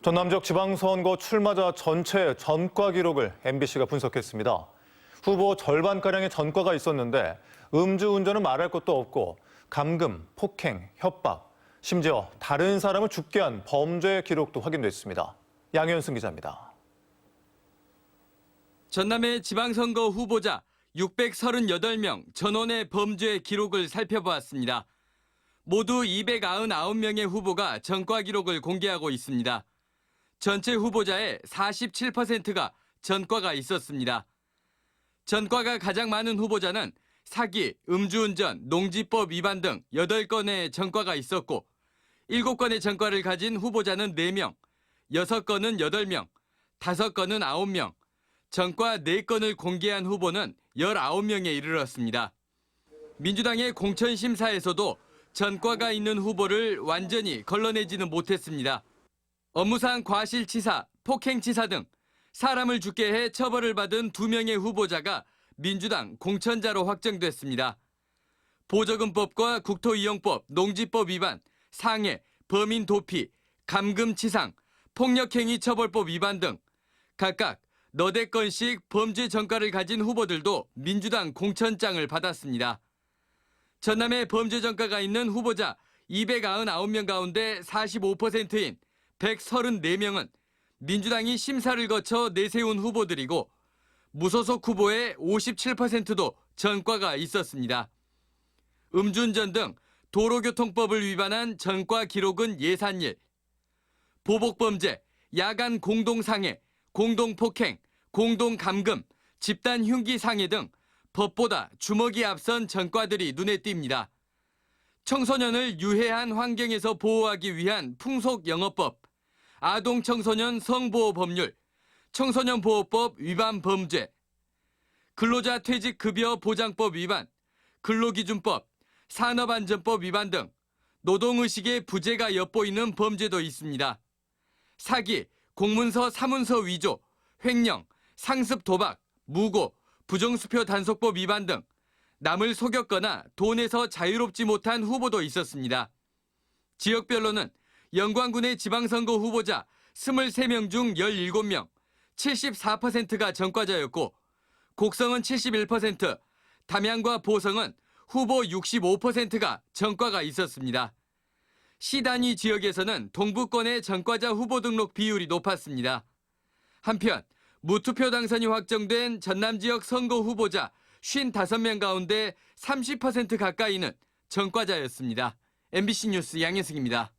전남 지역 지방선거 출마자 전체 전과 기록을 MBC가 분석했습니다. 후보 절반가량의 전과가 있었는데 음주운전은 말할 것도 없고 감금, 폭행, 협박, 심지어 다른 사람을 죽게 한 범죄 기록도 확인됐습니다. 양현승 기자입니다. 전남의 지방선거 후보자 638명 전원의 범죄 기록을 살펴보았습니다. 모두 299명의 후보가 전과 기록을 공개하고 있습니다. 전체 후보자의 47%가 전과가 있었습니다. 전과가 가장 많은 후보자는 사기, 음주운전, 농지법 위반 등 8건의 전과가 있었고 7건의 전과를 가진 후보자는 4명, 6건은 8명, 5건은 9명, 전과 4건을 공개한 후보는 19명에 이르렀습니다. 민주당의 공천심사에서도 전과가 있는 후보를 완전히 걸러내지는 못했습니다. 업무상 과실치사, 폭행치사 등 사람을 죽게 해 처벌을 받은 2명의 후보자가 민주당 공천자로 확정됐습니다. 보저금법과 국토이용법, 농지법 위반, 상해, 범인 도피, 감금치상, 폭력행위 처벌법 위반 등 각각 너댓 건씩 범죄 전과를 가진 후보들도 민주당 공천장을 받았습니다. 전남에 범죄 전과가 있는 후보자 299명 가운데 45%인 134명은 민주당이 심사를 거쳐 내세운 후보들이고 무소속 후보의 57%도 전과가 있었습니다. 음주운전 등 도로교통법을 위반한 전과 기록은 예산일, 보복범죄, 야간 공동상해, 공동폭행, 공동감금, 집단흉기상해 등 법보다 주먹이 앞선 전과들이 눈에 띕니다. 청소년을 유해한 환경에서 보호하기 위한 풍속영어법, 아동청소년 성보호법률, 청소년보호법 위반 범죄, 근로자 퇴직급여 보장법 위반, 근로기준법, 산업안전법 위반 등 노동의식의 부재가 엿보이는 범죄도 있습니다. 사기, 공문서 사문서 위조, 횡령, 상습 도박, 무고, 부정수표 단속법 위반 등 남을 속였거나 돈에서 자유롭지 못한 후보도 있었습니다. 지역별로는 영광군의 지방선거 후보자 23명 중 17명, 74%가 전과자였고 곡성은 71%, 담양과 보성은 후보 65%가 전과가 있었습니다. 시단위 지역에서는 동부권의 전과자 후보 등록 비율이 높았습니다. 한편 무투표 당선이 확정된 전남 지역 선거 후보자 55명 가운데 30% 가까이는 전과자였습니다. MBC 뉴스 양현승입니다.